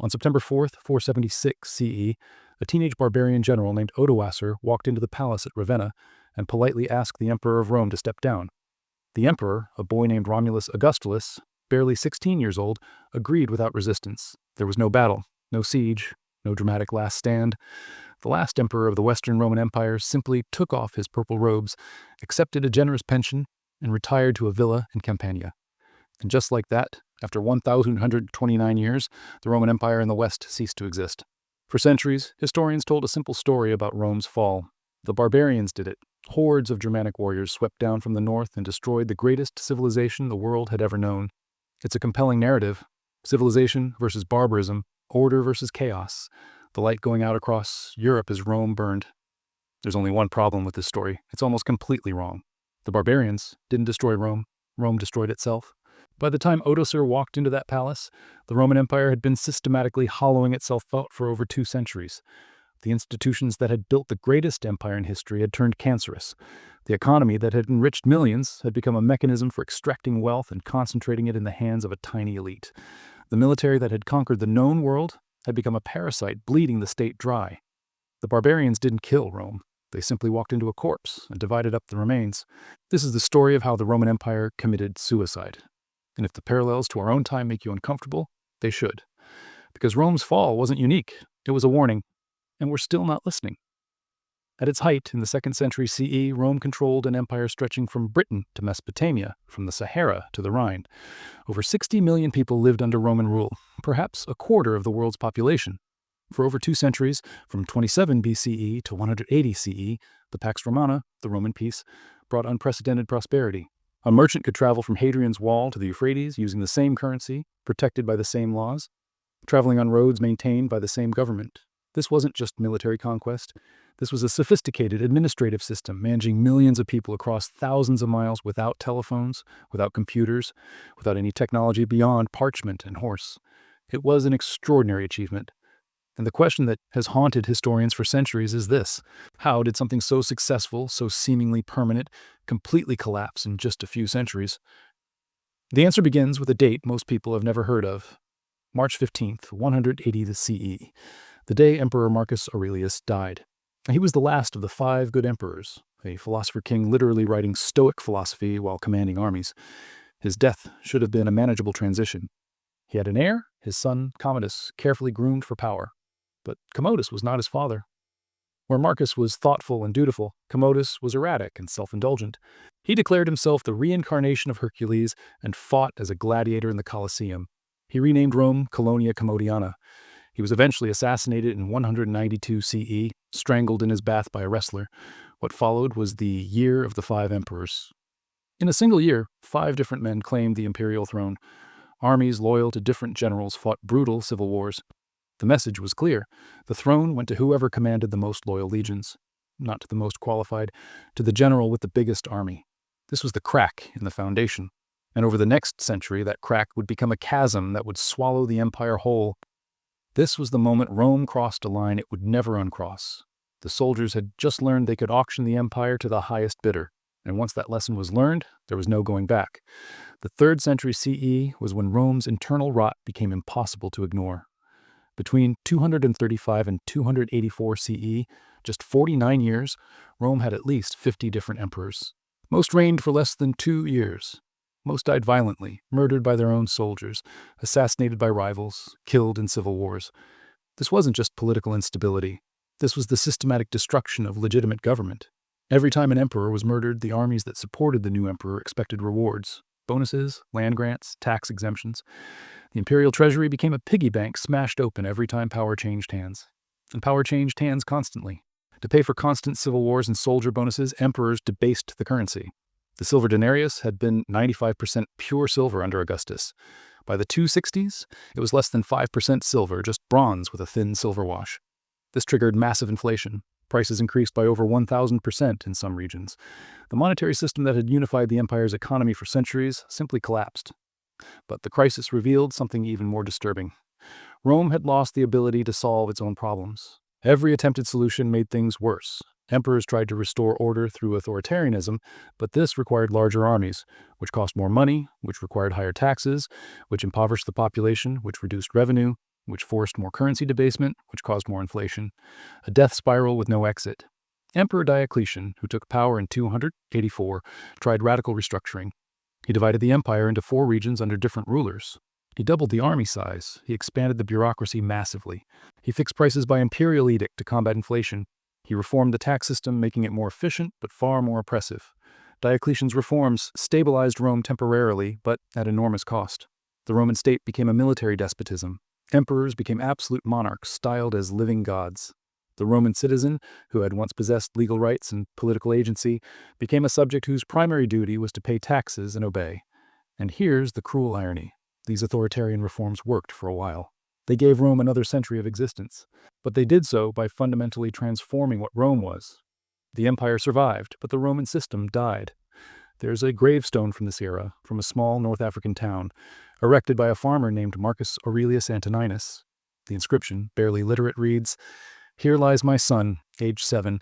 On September 4th, 476 CE, a teenage barbarian general named Odoacer walked into the palace at Ravenna and politely asked the Emperor of Rome to step down. The emperor, a boy named Romulus Augustulus, barely 16 years old, agreed without resistance. There was no battle, no siege, no dramatic last stand. The last emperor of the Western Roman Empire simply took off his purple robes, accepted a generous pension, and retired to a villa in Campania. And just like that, after 1,129 years, the Roman Empire in the West ceased to exist. For centuries, historians told a simple story about Rome's fall. The barbarians did it. Hordes of Germanic warriors swept down from the north and destroyed the greatest civilization the world had ever known. It's a compelling narrative. Civilization versus barbarism, order versus chaos. The light going out across Europe as Rome burned. There's only one problem with this story. It's almost completely wrong. The barbarians didn't destroy Rome. Rome destroyed itself. By the time Odoacer walked into that palace, the Roman Empire had been systematically hollowing itself out for over 2 centuries. The institutions that had built the greatest empire in history had turned cancerous. The economy that had enriched millions had become a mechanism for extracting wealth and concentrating it in the hands of a tiny elite. The military that had conquered the known world had become a parasite bleeding the state dry. The barbarians didn't kill Rome. They simply walked into a corpse and divided up the remains. This is the story of how the Roman Empire committed suicide. And if the parallels to our own time make you uncomfortable, they should. Because Rome's fall wasn't unique. It was a warning. And we're still not listening. At its height in the 2nd century CE, Rome controlled an empire stretching from Britain to Mesopotamia, from the Sahara to the Rhine. Over 60 million people lived under Roman rule, perhaps a quarter of the world's population. For over 2 centuries, from 27 BCE to 180 CE, the Pax Romana, the Roman peace, brought unprecedented prosperity. A merchant could travel from Hadrian's Wall to the Euphrates using the same currency, protected by the same laws, traveling on roads maintained by the same government. This wasn't just military conquest. This was a sophisticated administrative system managing millions of people across thousands of miles without telephones, without computers, without any technology beyond parchment and horse. It was an extraordinary achievement. And the question that has haunted historians for centuries is this: how did something so successful, so seemingly permanent, completely collapse in just a few centuries? The answer begins with a date most people have never heard of. March 15th, 180 CE. The day Emperor Marcus Aurelius died. He was the last of the 5 good emperors, a philosopher king literally writing Stoic philosophy while commanding armies. His death should have been a manageable transition. He had an heir, his son Commodus, carefully groomed for power. But Commodus was not his father. Where Marcus was thoughtful and dutiful, Commodus was erratic and self-indulgent. He declared himself the reincarnation of Hercules and fought as a gladiator in the Colosseum. He renamed Rome Colonia Commodiana. He was eventually assassinated in 192 CE, strangled in his bath by a wrestler. What followed was the Year of the 5 Emperors. In a single year, 5 different men claimed the imperial throne. Armies loyal to different generals fought brutal civil wars. The message was clear. The throne went to whoever commanded the most loyal legions. Not to the most qualified, to the general with the biggest army. This was the crack in the foundation. And over the next century, that crack would become a chasm that would swallow the empire whole. This was the moment Rome crossed a line it would never uncross. The soldiers had just learned they could auction the empire to the highest bidder, and once that lesson was learned, there was no going back. The 3rd century CE was when Rome's internal rot became impossible to ignore. Between 235 and 284 CE, just 49 years, Rome had at least 50 different emperors. Most reigned for less than 2 years. Most died violently, murdered by their own soldiers, assassinated by rivals, killed in civil wars. This wasn't just political instability. This was the systematic destruction of legitimate government. Every time an emperor was murdered, the armies that supported the new emperor expected rewards, bonuses, land grants, tax exemptions. The imperial treasury became a piggy bank smashed open every time power changed hands. And power changed hands constantly. To pay for constant civil wars and soldier bonuses, emperors debased the currency. The silver denarius had been 95% pure silver under Augustus. By the 260s, it was less than 5% silver, just bronze with a thin silver wash. This triggered massive inflation. Prices increased by over 1,000% in some regions. The monetary system that had unified the empire's economy for centuries simply collapsed. But the crisis revealed something even more disturbing. Rome had lost the ability to solve its own problems. Every attempted solution made things worse. Emperors tried to restore order through authoritarianism, but this required larger armies, which cost more money, which required higher taxes, which impoverished the population, which reduced revenue. which forced more currency debasement, which caused more inflation, a death spiral with no exit. Emperor Diocletian, who took power in 284, tried radical restructuring. He divided the empire into 4 regions under different rulers. He doubled the army size. He expanded the bureaucracy massively. He fixed prices by imperial edict to combat inflation. He reformed the tax system, making it more efficient but far more oppressive. Diocletian's reforms stabilized Rome temporarily, but at enormous cost. The Roman state became a military despotism. Emperors became absolute monarchs, styled as living gods. The Roman citizen, who had once possessed legal rights and political agency, became a subject whose primary duty was to pay taxes and obey. And here's the cruel irony. These authoritarian reforms worked for a while. They gave Rome another century of existence, but they did so by fundamentally transforming what Rome was. The empire survived, but the Roman system died. There's a gravestone from this era, from a small North African town, erected by a farmer named Marcus Aurelius Antoninus. The inscription, barely literate, reads, "Here lies my son, age 7,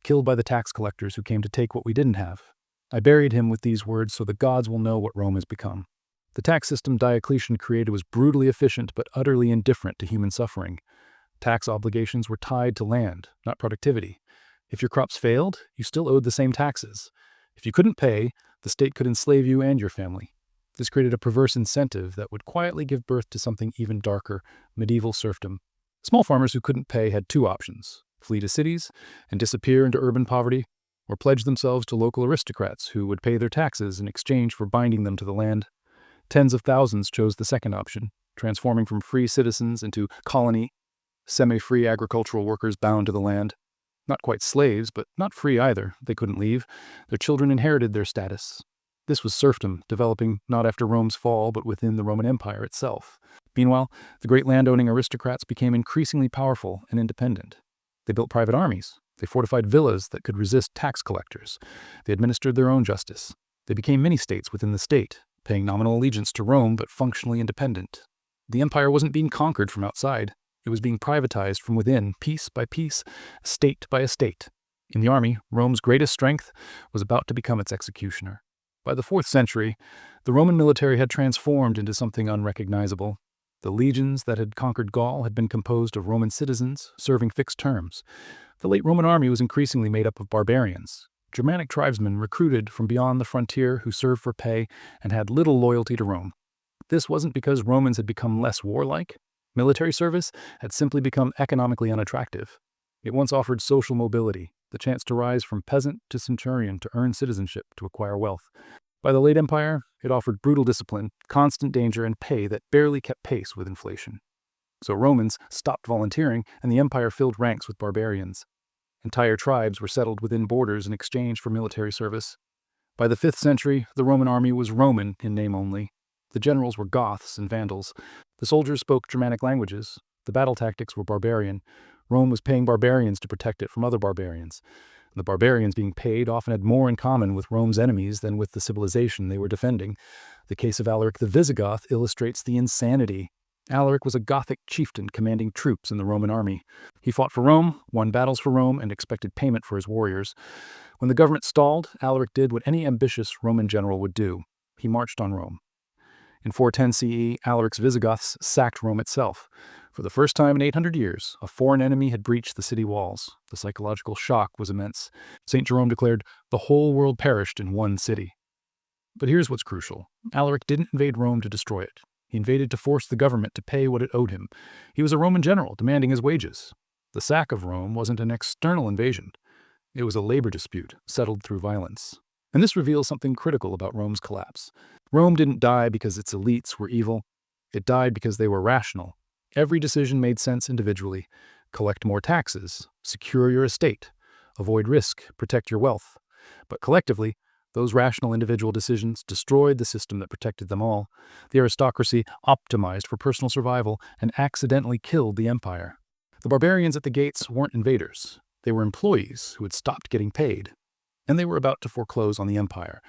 killed by the tax collectors who came to take what we didn't have. I buried him with these words so the gods will know what Rome has become." The tax system Diocletian created was brutally efficient but utterly indifferent to human suffering. Tax obligations were tied to land, not productivity. If your crops failed, you still owed the same taxes. If you couldn't pay, the state could enslave you and your family. This created a perverse incentive that would quietly give birth to something even darker, medieval serfdom. Small farmers who couldn't pay had 2 options: flee to cities and disappear into urban poverty, or pledge themselves to local aristocrats who would pay their taxes in exchange for binding them to the land. Tens of thousands chose the second option, transforming from free citizens into colony, semi-free agricultural workers bound to the land. Not quite slaves, but not free either. They couldn't leave. Their children inherited their status. This was serfdom, developing not after Rome's fall, but within the Roman Empire itself. Meanwhile, the great landowning aristocrats became increasingly powerful and independent. They built private armies. They fortified villas that could resist tax collectors. They administered their own justice. They became mini-states within the state, paying nominal allegiance to Rome but functionally independent. The empire wasn't being conquered from outside. It was being privatized from within, piece by piece, estate by estate. In the army, Rome's greatest strength was about to become its executioner. By the 4th century, the Roman military had transformed into something unrecognizable. The legions that had conquered Gaul had been composed of Roman citizens serving fixed terms. The late Roman army was increasingly made up of barbarians, Germanic tribesmen recruited from beyond the frontier who served for pay and had little loyalty to Rome. This wasn't because Romans had become less warlike. Military service had simply become economically unattractive. It once offered social mobility, the chance to rise from peasant to centurion to earn citizenship, to acquire wealth. By the late Empire, it offered brutal discipline, constant danger, and pay that barely kept pace with inflation. So Romans stopped volunteering, and the empire filled ranks with barbarians. Entire tribes were settled within borders in exchange for military service. By the 5th century, the Roman army was Roman in name only. The generals were Goths and Vandals. The soldiers spoke Germanic languages. The battle tactics were barbarian. Rome was paying barbarians to protect it from other barbarians. The barbarians being paid often had more in common with Rome's enemies than with the civilization they were defending. The case of Alaric the Visigoth illustrates the insanity. Alaric was a Gothic chieftain commanding troops in the Roman army. He fought for Rome, won battles for Rome, and expected payment for his warriors. When the government stalled, Alaric did what any ambitious Roman general would do. He marched on Rome. In 410 CE, Alaric's Visigoths sacked Rome itself. For the first time in 800 years, a foreign enemy had breached the city walls. The psychological shock was immense. St. Jerome declared, "The whole world perished in one city." But here's what's crucial. Alaric didn't invade Rome to destroy it. He invaded to force the government to pay what it owed him. He was a Roman general demanding his wages. The sack of Rome wasn't an external invasion. It was a labor dispute settled through violence. And this reveals something critical about Rome's collapse. Rome didn't die because its elites were evil. It died because they were rational. Every decision made sense individually. Collect more taxes, secure your estate, avoid risk, protect your wealth. But collectively, those rational individual decisions destroyed the system that protected them all. The aristocracy optimized for personal survival and accidentally killed the empire. The barbarians at the gates weren't invaders. They were employees who had stopped getting paid. And they were about to foreclose on the empire.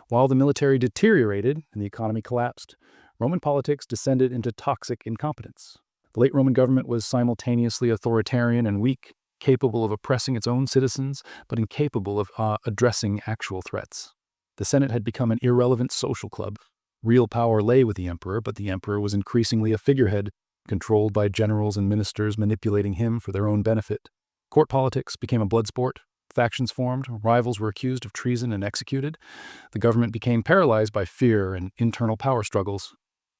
While the military deteriorated and the economy collapsed, Roman politics descended into toxic incompetence. The late Roman government was simultaneously authoritarian and weak, capable of oppressing its own citizens, but incapable of addressing actual threats. The Senate had become an irrelevant social club. Real power lay with the emperor, but the emperor was increasingly a figurehead. controlled by generals and ministers manipulating him for their own benefit. Court politics became a blood sport. Factions formed, rivals were accused of treason and executed. The government became paralyzed by fear and internal power struggles.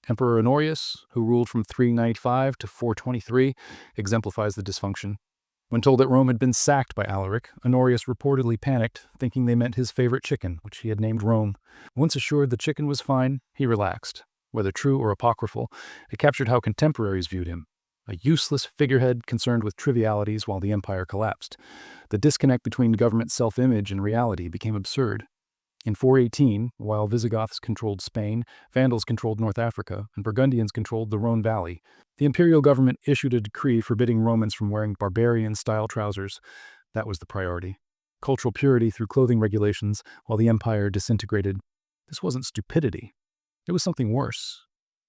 Emperor Honorius, who ruled from 395 to 423, exemplifies the dysfunction. When told that Rome had been sacked by Alaric, Honorius reportedly panicked, thinking they meant his favorite chicken, which he had named Rome. Once assured the chicken was fine, he relaxed. Whether true or apocryphal, it captured how contemporaries viewed him. A useless figurehead concerned with trivialities while the empire collapsed. The disconnect between government self-image and reality became absurd. In 418, while Visigoths controlled Spain, Vandals controlled North Africa, and Burgundians controlled the Rhone Valley, the imperial government issued a decree forbidding Romans from wearing barbarian-style trousers. That was the priority. Cultural purity through clothing regulations while the empire disintegrated. This wasn't stupidity. It was something worse.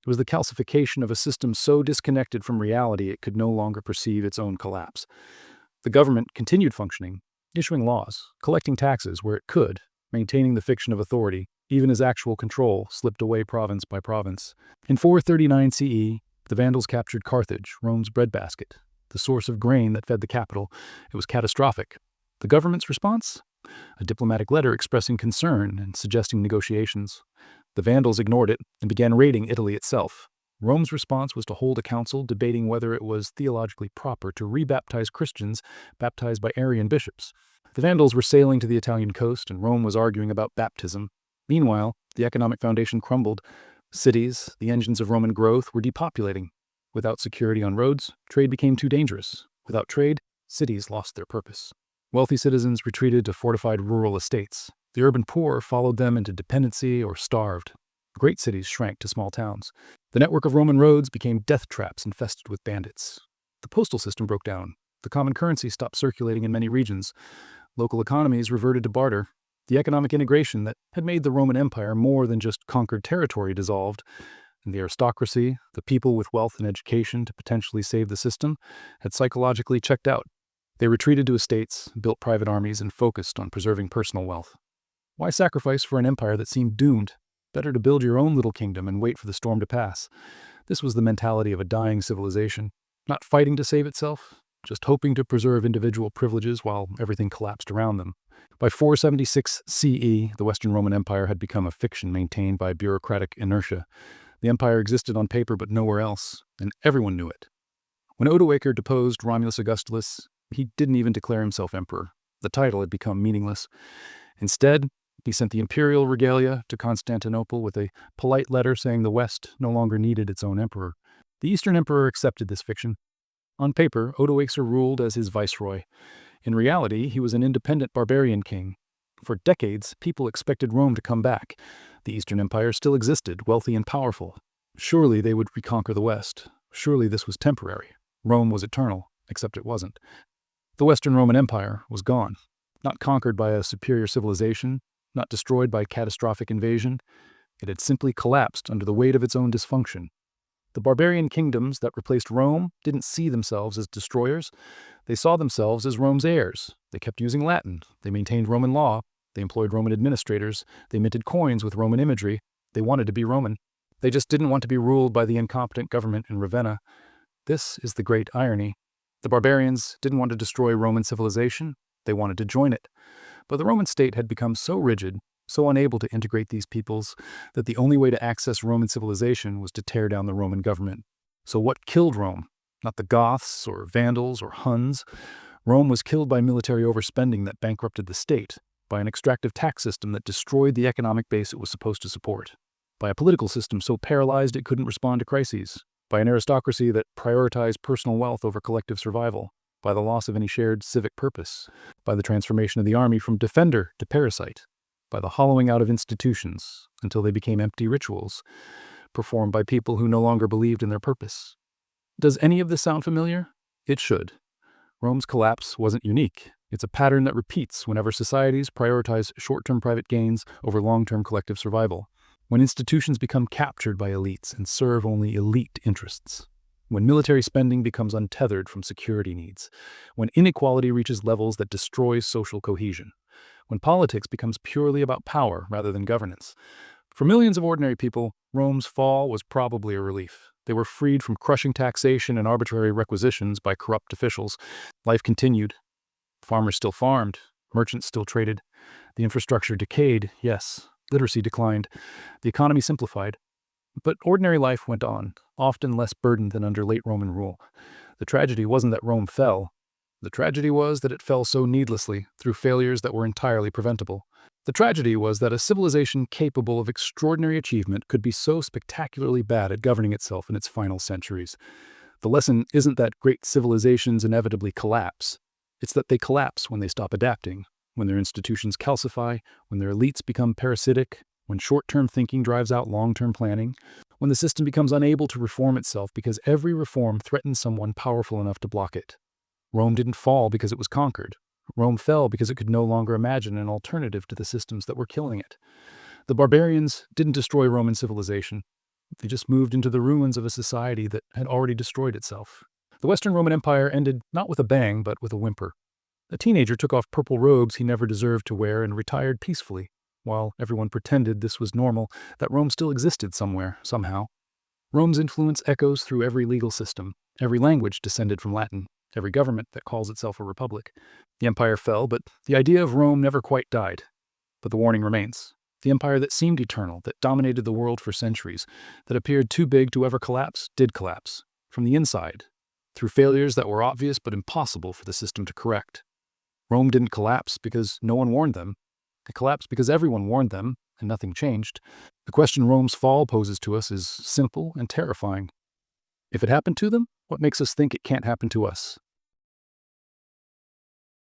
It was the calcification of a system so disconnected from reality it could no longer perceive its own collapse. The government continued functioning, issuing laws, collecting taxes where it could, maintaining the fiction of authority, even as actual control slipped away province by province. In 439 CE, the Vandals captured Carthage, Rome's breadbasket, the source of grain that fed the capital. It was catastrophic. The government's response? A diplomatic letter expressing concern and suggesting negotiations. The Vandals ignored it and began raiding Italy itself. Rome's response was to hold a council debating whether it was theologically proper to rebaptize Christians baptized by Arian bishops. The Vandals were sailing to the Italian coast, and Rome was arguing about baptism. Meanwhile, the economic foundation crumbled. Cities, the engines of Roman growth, were depopulating. Without security on roads, trade became too dangerous. Without trade, cities lost their purpose. Wealthy citizens retreated to fortified rural estates. The urban poor followed them into dependency or starved. Great cities shrank to small towns. The network of Roman roads became death traps infested with bandits. The postal system broke down. The common currency stopped circulating in many regions. Local economies reverted to barter. The economic integration that had made the Roman Empire more than just conquered territory dissolved, and the aristocracy, the people with wealth and education to potentially save the system, had psychologically checked out. They retreated to estates, built private armies, and focused on preserving personal wealth. Why sacrifice for an empire that seemed doomed? Better to build your own little kingdom and wait for the storm to pass. This was the mentality of a dying civilization, not fighting to save itself, just hoping to preserve individual privileges while everything collapsed around them. By 476 CE, the Western Roman Empire had become a fiction maintained by bureaucratic inertia. The empire existed on paper but nowhere else, and everyone knew it. When Odoacer deposed Romulus Augustulus, he didn't even declare himself emperor. The title had become meaningless. Instead, he sent the imperial regalia to Constantinople with a polite letter saying the West no longer needed its own emperor. The Eastern emperor accepted this fiction. On paper, Odoacer ruled as his viceroy. In reality, he was an independent barbarian king. For decades, people expected Rome to come back. The Eastern Empire still existed, wealthy and powerful. Surely they would reconquer the West. Surely this was temporary. Rome was eternal, except it wasn't. The Western Roman Empire was gone. Not conquered by a superior civilization, not destroyed by catastrophic invasion. It had simply collapsed under the weight of its own dysfunction. The barbarian kingdoms that replaced Rome didn't see themselves as destroyers. They saw themselves as Rome's heirs. They kept using Latin. They maintained Roman law. They employed Roman administrators. They minted coins with Roman imagery. They wanted to be Roman. They just didn't want to be ruled by the incompetent government in Ravenna. This is the great irony. The barbarians didn't want to destroy Roman civilization. They wanted to join it. But the Roman state had become so rigid, so unable to integrate these peoples, that the only way to access Roman civilization was to tear down the Roman government. So what killed Rome? Not the Goths or Vandals or Huns. Rome was killed by military overspending that bankrupted the state, by an extractive tax system that destroyed the economic base it was supposed to support, by a political system so paralyzed it couldn't respond to crises, by an aristocracy that prioritized personal wealth over collective survival, by the loss of any shared civic purpose, by the transformation of the army from defender to parasite, by the hollowing out of institutions until they became empty rituals, performed by people who no longer believed in their purpose. Does any of this sound familiar? It should. Rome's collapse wasn't unique. It's a pattern that repeats whenever societies prioritize short-term private gains over long-term collective survival, when institutions become captured by elites and serve only elite interests, when military spending becomes untethered from security needs, when inequality reaches levels that destroy social cohesion, when politics becomes purely about power rather than governance. For millions of ordinary people, Rome's fall was probably a relief. They were freed from crushing taxation and arbitrary requisitions by corrupt officials. Life continued. Farmers still farmed. Merchants still traded. The infrastructure decayed, yes. Literacy declined. The economy simplified. But ordinary life went on, often less burdened than under late Roman rule. The tragedy wasn't that Rome fell. The tragedy was that it fell so needlessly, through failures that were entirely preventable. The tragedy was that a civilization capable of extraordinary achievement could be so spectacularly bad at governing itself in its final centuries. The lesson isn't that great civilizations inevitably collapse. It's that they collapse when they stop adapting, when their institutions calcify, when their elites become parasitic, when short-term thinking drives out long-term planning, when the system becomes unable to reform itself because every reform threatens someone powerful enough to block it. Rome didn't fall because it was conquered. Rome fell because it could no longer imagine an alternative to the systems that were killing it. The barbarians didn't destroy Roman civilization. They just moved into the ruins of a society that had already destroyed itself. The Western Roman Empire ended not with a bang, but with a whimper. A teenager took off purple robes he never deserved to wear and retired peacefully, while everyone pretended this was normal, that Rome still existed somewhere, somehow. Rome's influence echoes through every legal system. Every language descended from Latin. Every government that calls itself a republic. The empire fell, but the idea of Rome never quite died. But the warning remains. The empire that seemed eternal, that dominated the world for centuries, that appeared too big to ever collapse, did collapse. From the inside. Through failures that were obvious but impossible for the system to correct. Rome didn't collapse because no one warned them. It collapsed because everyone warned them, and nothing changed. The question Rome's fall poses to us is simple and terrifying. If it happened to them, what makes us think it can't happen to us?